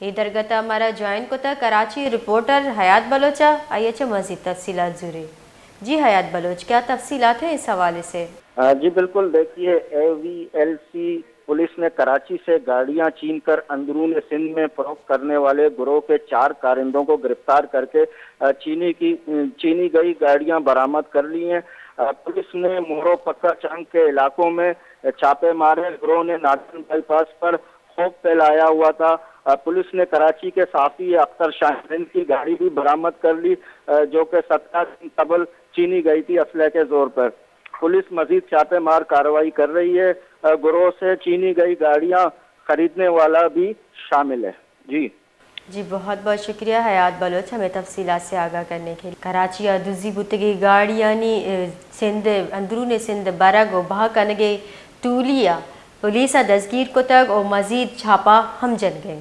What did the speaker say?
दरगत हमारा ज्वाइन को था कराची रिपोर्टर हयात बलोचा। आइए चे मजीद तफसीलात जुड़े। जी हयात बलोच, क्या तफसीलात हैं इस हवाले से? जी बिल्कुल, देखिए AVLC पुलिस ने कराची से गाड़ियां छीनकर अंदरून सिंध में फरोख्त करने वाले गिरोह के 4 कारिंदों को गिरफ्तार करके चीनी गई गाड़ियां बरामद कर ली हैं। पुलिस ने मोहरो पक्का चंग के इलाकों में छापे मारे। गिरोह ने नागन बाईपास पर खौफ फैलाया हुआ था। पुलिस ने कराची के साफी अख्तर शाहीन की गाड़ी भी बरामद कर ली, जो कि 17 दिन कबल चीनी गई थी असले के जोर पर। पुलिस मजीद छापेमार कार्रवाई कर रही है। गिरोह से चीनी गई गाड़ियां खरीदने वाला भी शामिल है। जी बहुत बहुत शुक्रिया हयात बलोच हमें तफसीलात से आगाह करने के लिए। कराची दुजी बुतगी गाड़ियानी सिंध अंदरून सिंध बरग और बहा कनगे टूलिया पुलिस दस्तगीर को तक और मजीद छापा हम जन गए।